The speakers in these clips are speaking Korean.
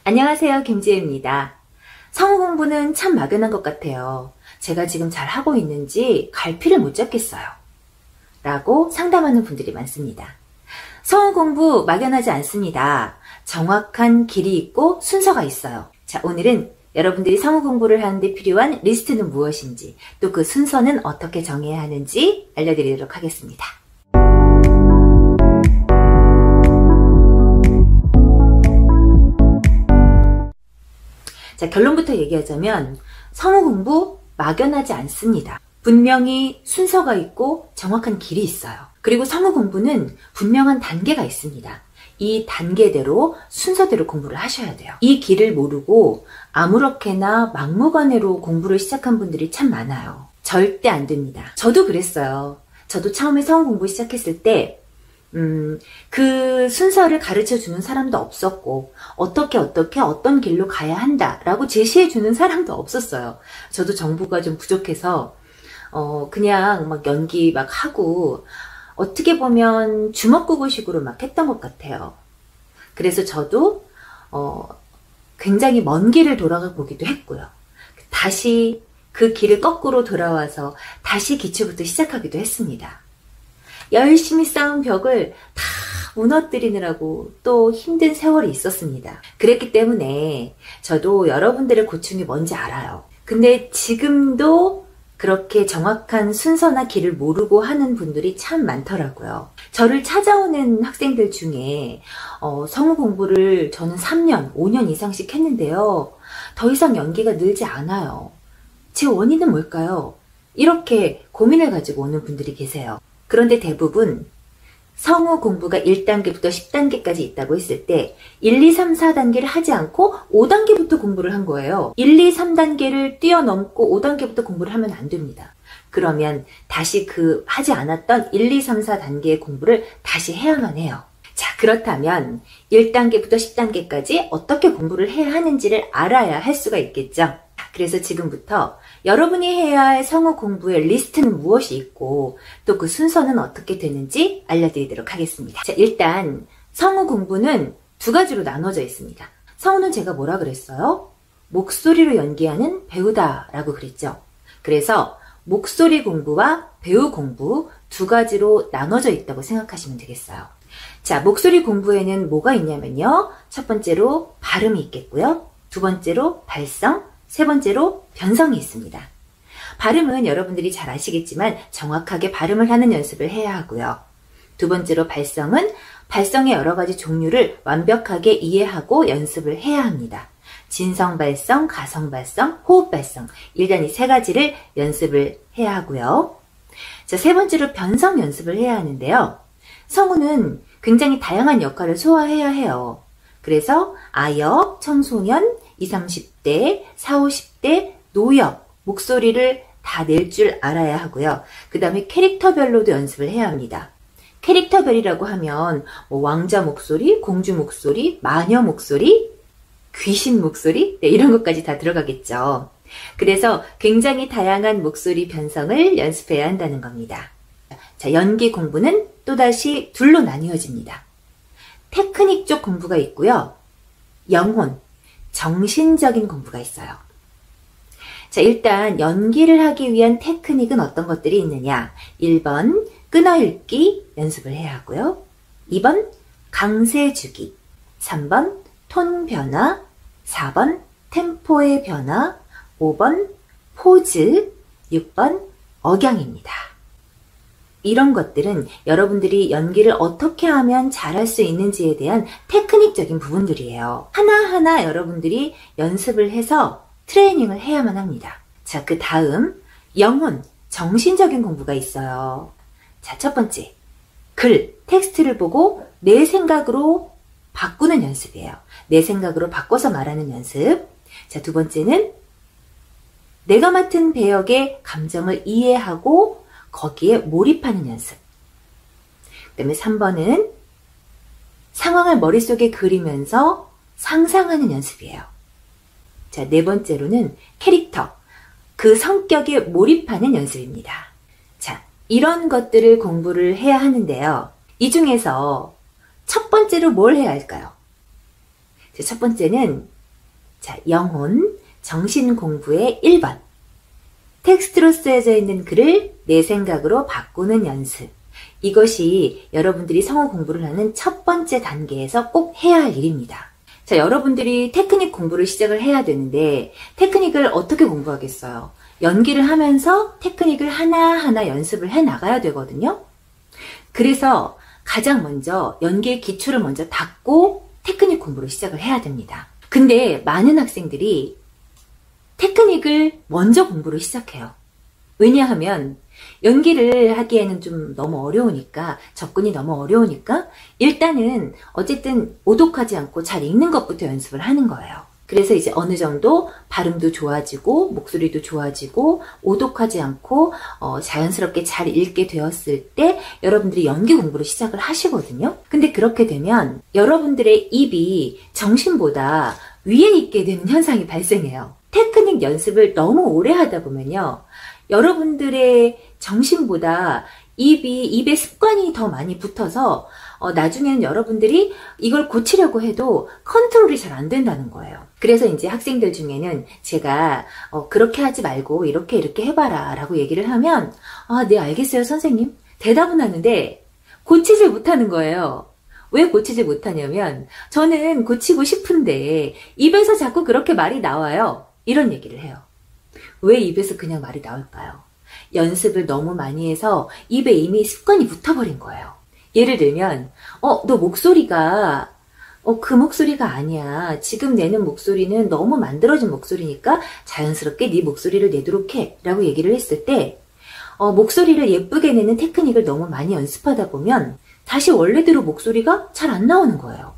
안녕하세요, 김지혜입니다. 성우 공부는 참 막연한 것 같아요. 제가 지금 잘 하고 있는지 갈피를 못 잡겠어요. 라고 상담하는 분들이 많습니다. 성우 공부 막연하지 않습니다. 정확한 길이 있고 순서가 있어요. 자, 오늘은 여러분들이 성우 공부를 하는데 필요한 리스트는 무엇인지, 또 그 순서는 어떻게 정해야 하는지 알려드리도록 하겠습니다. 자, 결론부터 얘기하자면 성우 공부 막연하지 않습니다. 분명히 순서가 있고 정확한 길이 있어요. 그리고 성우 공부는 분명한 단계가 있습니다. 이 단계대로 순서대로 공부를 하셔야 돼요. 이 길을 모르고 아무렇게나 막무가내로 공부를 시작한 분들이 참 많아요. 절대 안 됩니다. 저도 그랬어요. 저도 처음에 성우 공부 시작했을 때 그 순서를 가르쳐 주는 사람도 없었고, 어떻게 어떤 길로 가야 한다라고 제시해 주는 사람도 없었어요. 저도 정보가 좀 부족해서 그냥 막 연기 막 하고, 어떻게 보면 주먹구구식으로 막 했던 것 같아요. 그래서 저도 굉장히 먼 길을 돌아가 보기도 했고요. 다시 그 길을 거꾸로 돌아와서 다시 기초부터 시작하기도 했습니다. 열심히 쌓은 벽을 다 무너뜨리느라고 또 힘든 세월이 있었습니다. 그랬기 때문에 저도 여러분들의 고충이 뭔지 알아요. 근데 지금도 그렇게 정확한 순서나 길을 모르고 하는 분들이 참 많더라고요. 저를 찾아오는 학생들 중에 성우 공부를 저는 3년, 5년 이상씩 했는데요. 더 이상 연기가 늘지 않아요. 제 원인은 뭘까요? 이렇게 고민을 가지고 오는 분들이 계세요. 그런데 대부분 성우 공부가 1단계부터 10단계까지 있다고 했을 때 1, 2, 3, 4단계를 하지 않고 5단계부터 공부를 한 거예요. 1, 2, 3단계를 뛰어넘고 5단계부터 공부를 하면 안 됩니다. 그러면 다시 하지 않았던 1, 2, 3, 4단계의 공부를 다시 해야만 해요. 자, 그렇다면 1단계부터 10단계까지 어떻게 공부를 해야 하는지를 알아야 할 수가 있겠죠. 그래서 지금부터 여러분이 해야 할 성우 공부의 리스트는 무엇이 있고, 또 그 순서는 어떻게 되는지 알려드리도록 하겠습니다. 자, 일단 성우 공부는 두 가지로 나눠져 있습니다. 성우는 제가 뭐라 그랬어요? 목소리로 연기하는 배우다라고 그랬죠. 그래서 목소리 공부와 배우 공부 두 가지로 나눠져 있다고 생각하시면 되겠어요. 자, 목소리 공부에는 뭐가 있냐면요. 첫 번째로 발음이 있겠고요. 두 번째로 발성, 세 번째로 변성이 있습니다. 발음은 여러분들이 잘 아시겠지만 정확하게 발음을 하는 연습을 해야 하고요. 두 번째로 발성은 발성의 여러 가지 종류를 완벽하게 이해하고 연습을 해야 합니다. 진성 발성, 가성 발성, 호흡 발성, 일단 이 세 가지를 연습을 해야 하고요. 자, 세 번째로 변성 연습을 해야 하는데요. 성우는 굉장히 다양한 역할을 소화해야 해요. 그래서 아역, 청소년, 20, 30대, 40, 50대, 노역, 목소리를 다 낼 줄 알아야 하고요. 그 다음에 캐릭터별로도 연습을 해야 합니다. 캐릭터별이라고 하면 왕자 목소리, 공주 목소리, 마녀 목소리, 귀신 목소리, 네, 이런 것까지 다 들어가겠죠. 그래서 굉장히 다양한 목소리 변성을 연습해야 한다는 겁니다. 자, 연기 공부는 또다시 둘로 나뉘어집니다. 테크닉 쪽 공부가 있고요. 영혼, 정신적인 공부가 있어요. 자, 일단 연기를 하기 위한 테크닉은 어떤 것들이 있느냐. 1번 끊어읽기 연습을 해야 하고요. 2번 강세 주기, 3번 톤 변화, 4번 템포의 변화, 5번 포즈, 6번 억양입니다. 이런 것들은 여러분들이 연기를 어떻게 하면 잘할 수 있는지에 대한 테크닉적인 부분들이에요. 하나하나 여러분들이 연습을 해서 트레이닝을 해야만 합니다. 자, 그 다음 영혼, 정신적인 공부가 있어요. 자, 첫 번째, 글, 텍스트를 보고 내 생각으로 바꾸는 연습이에요. 내 생각으로 바꿔서 말하는 연습. 자, 두 번째는 내가 맡은 배역의 감정을 이해하고 거기에 몰입하는 연습. 그 다음에 3번은 상황을 머릿속에 그리면서 상상하는 연습이에요. 자, 네 번째로는 캐릭터, 그 성격에 몰입하는 연습입니다. 자, 이런 것들을 공부를 해야 하는데요. 이 중에서 첫 번째로 뭘 해야 할까요? 첫 번째는 자, 영혼, 정신 공부의 1번. 텍스트로 쓰여져 있는 글을 내 생각으로 바꾸는 연습. 이것이 여러분들이 성우 공부를 하는 첫 번째 단계에서 꼭 해야 할 일입니다. 자, 여러분들이 테크닉 공부를 시작을 해야 되는데 테크닉을 어떻게 공부하겠어요? 연기를 하면서 테크닉을 하나하나 연습을 해 나가야 되거든요. 그래서 가장 먼저 연기의 기초를 먼저 닦고 테크닉 공부를 시작을 해야 됩니다. 근데 많은 학생들이 테크닉을 먼저 공부를 시작해요. 왜냐하면 연기를 하기에는 좀 너무 어려우니까, 접근이 너무 어려우니까 일단은 어쨌든 오독하지 않고 잘 읽는 것부터 연습을 하는 거예요. 그래서 이제 어느 정도 발음도 좋아지고 목소리도 좋아지고 오독하지 않고 자연스럽게 잘 읽게 되었을 때 여러분들이 연기 공부를 시작을 하시거든요. 근데 그렇게 되면 여러분들의 입이 정신보다 위에 있게 되는 현상이 발생해요. 테크닉 연습을 너무 오래 하다 보면요, 여러분들의 정신보다 입에 습관이 더 많이 붙어서 나중에는 여러분들이 이걸 고치려고 해도 컨트롤이 잘 안 된다는 거예요. 그래서 이제 학생들 중에는 제가 그렇게 하지 말고 이렇게 해봐라 라고 얘기를 하면 네 알겠어요 선생님, 대답은 하는데 고치질 못하는 거예요. 왜 고치지 못하냐면 저는 고치고 싶은데 입에서 자꾸 그렇게 말이 나와요. 이런 얘기를 해요. 왜 입에서 그냥 말이 나올까요? 연습을 너무 많이 해서 입에 이미 습관이 붙어버린 거예요. 예를 들면 너 목소리가 그 목소리가 아니야. 지금 내는 목소리는 너무 만들어진 목소리니까 자연스럽게 네 목소리를 내도록 해 라고 얘기를 했을 때 목소리를 예쁘게 내는 테크닉을 너무 많이 연습하다 보면 다시 원래대로 목소리가 잘 안 나오는 거예요.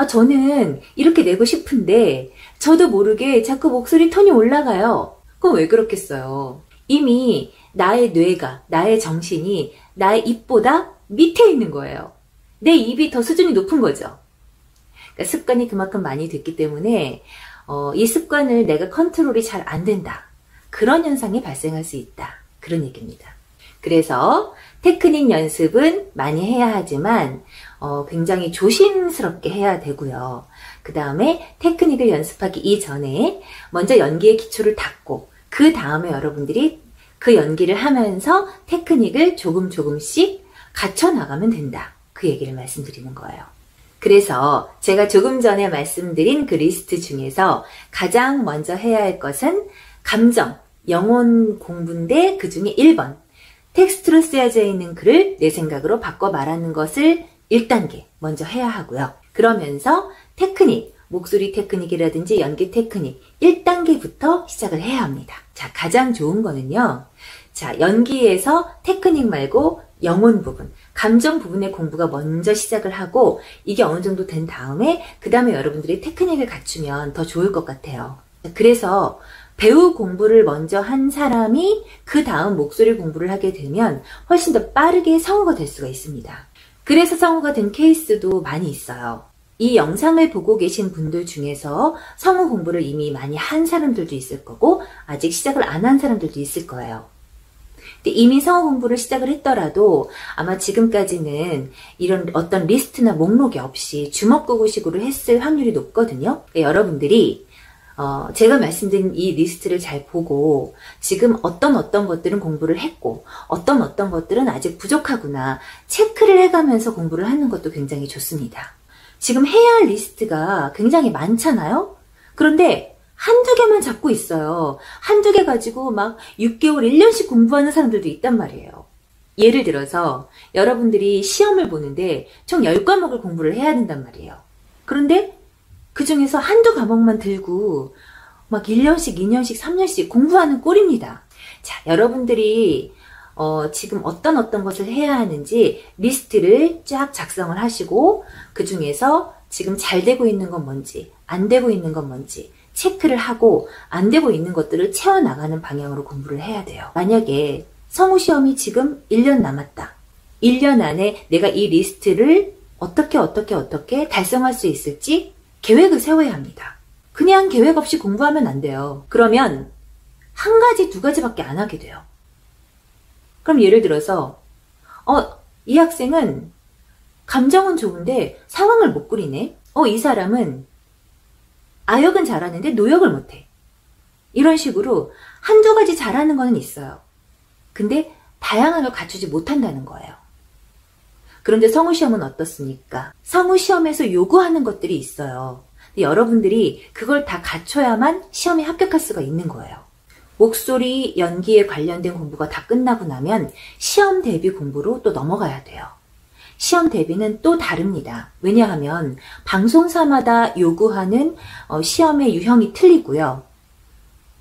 저는 이렇게 내고 싶은데 저도 모르게 자꾸 목소리 톤이 올라가요. 그럼 왜 그렇겠어요? 이미 나의 뇌가, 나의 정신이 나의 입보다 밑에 있는 거예요. 내 입이 더 수준이 높은 거죠. 그러니까 습관이 그만큼 많이 됐기 때문에 이 습관을 내가 컨트롤이 잘 안 된다. 그런 현상이 발생할 수 있다. 그런 얘기입니다. 그래서 테크닉 연습은 많이 해야 하지만 굉장히 조심스럽게 해야 되고요. 그 다음에 테크닉을 연습하기 이전에 먼저 연기의 기초를 닦고 그 다음에 여러분들이 그 연기를 하면서 테크닉을 조금씩 갖춰나가면 된다. 그 얘기를 말씀드리는 거예요. 그래서 제가 조금 전에 말씀드린 그 리스트 중에서 가장 먼저 해야 할 것은 감정, 영혼 공부인데 그 중에 1번. 텍스트로 쓰여져 있는 글을 내 생각으로 바꿔 말하는 것을 1단계 먼저 해야 하고요. 그러면서 테크닉, 목소리 테크닉이라든지 연기 테크닉 1단계부터 시작을 해야 합니다. 자, 가장 좋은 거는요. 자, 연기에서 테크닉 말고 영혼 부분, 감정 부분의 공부가 먼저 시작을 하고 이게 어느 정도 된 다음에 그 다음에 여러분들이 테크닉을 갖추면 더 좋을 것 같아요. 그래서 배우 공부를 먼저 한 사람이 그 다음 목소리 공부를 하게 되면 훨씬 더 빠르게 성우가 될 수가 있습니다. 그래서 성우가 된 케이스도 많이 있어요. 이 영상을 보고 계신 분들 중에서 성우 공부를 이미 많이 한 사람들도 있을 거고 아직 시작을 안 한 사람들도 있을 거예요. 근데 이미 성우 공부를 시작을 했더라도 아마 지금까지는 이런 어떤 리스트나 목록이 없이 주먹구구식으로 했을 확률이 높거든요. 여러분들이 제가 말씀드린 이 리스트를 잘 보고 지금 어떤 것들은 공부를 했고 어떤 것들은 아직 부족하구나 체크를 해가면서 공부를 하는 것도 굉장히 좋습니다. 지금 해야 할 리스트가 굉장히 많잖아요? 그런데 한두 개만 잡고 있어요. 한두 개 가지고 막 6개월, 1년씩 공부하는 사람들도 있단 말이에요. 예를 들어서 여러분들이 시험을 보는데 총 10과목을 공부를 해야 된단 말이에요. 그런데 그 중에서 한두 과목만 들고 막 1년씩, 2년씩, 3년씩 공부하는 꼴입니다. 자, 여러분들이 지금 어떤 것을 해야 하는지 리스트를 쫙 작성을 하시고 그 중에서 지금 잘 되고 있는 건 뭔지, 안 되고 있는 건 뭔지 체크를 하고 안 되고 있는 것들을 채워나가는 방향으로 공부를 해야 돼요. 만약에 성우시험이 지금 1년 남았다. 1년 안에 내가 이 리스트를 어떻게 달성할 수 있을지 계획을 세워야 합니다. 그냥 계획 없이 공부하면 안 돼요. 그러면 한 가지, 두 가지밖에 안 하게 돼요. 그럼 예를 들어서 이 학생은 감정은 좋은데 상황을 못 그리네. 이 사람은 아역은 잘하는데 노역을 못해. 이런 식으로 한두 가지 잘하는 거는 있어요. 근데 다양한 걸 갖추지 못한다는 거예요. 그런데 성우시험은 어떻습니까? 성우시험에서 요구하는 것들이 있어요. 근데 여러분들이 그걸 다 갖춰야만 시험에 합격할 수가 있는 거예요. 목소리, 연기에 관련된 공부가 다 끝나고 나면 시험 대비 공부로 또 넘어가야 돼요. 시험 대비는 또 다릅니다. 왜냐하면 방송사마다 요구하는 시험의 유형이 틀리고요.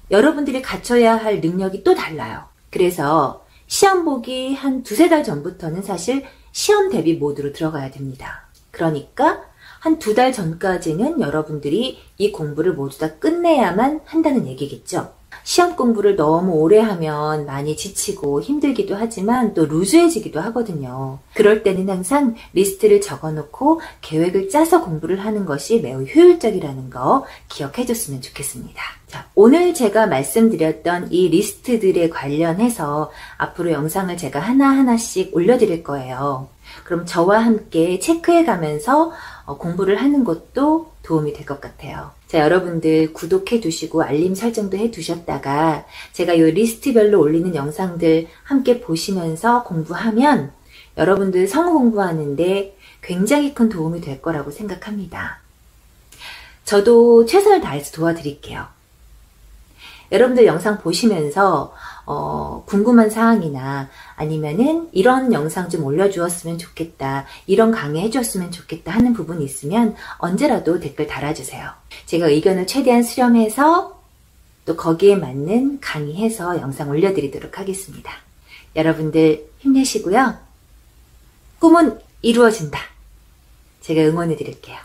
여러분들이 갖춰야 할 능력이 또 달라요. 그래서 시험 보기 한 두세 달 전부터는 사실 시험 대비 모드로 들어가야 됩니다. 그러니까 한 두 달 전까지는 여러분들이 이 공부를 모두 다 끝내야만 한다는 얘기겠죠. 시험 공부를 너무 오래 하면 많이 지치고 힘들기도 하지만 또 루즈해지기도 하거든요. 그럴 때는 항상 리스트를 적어놓고 계획을 짜서 공부를 하는 것이 매우 효율적이라는 거 기억해줬으면 좋겠습니다. 자, 오늘 제가 말씀드렸던 이 리스트들에 관련해서 앞으로 영상을 제가 하나하나씩 올려드릴 거예요. 그럼 저와 함께 체크해가면서 공부를 하는 것도 도움이 될 것 같아요. 자, 여러분들 구독해 두시고 알림 설정도 해 두셨다가 제가 이 리스트별로 올리는 영상들 함께 보시면서 공부하면 여러분들 성우 공부하는데 굉장히 큰 도움이 될 거라고 생각합니다. 저도 최선을 다해서 도와드릴게요. 여러분들 영상 보시면서 궁금한 사항이나 아니면은 이런 영상 좀 올려주었으면 좋겠다, 이런 강의 해주었으면 좋겠다 하는 부분이 있으면 언제라도 댓글 달아주세요. 제가 의견을 최대한 수렴해서 또 거기에 맞는 강의해서 영상 올려드리도록 하겠습니다. 여러분들 힘내시고요. 꿈은 이루어진다. 제가 응원해 드릴게요.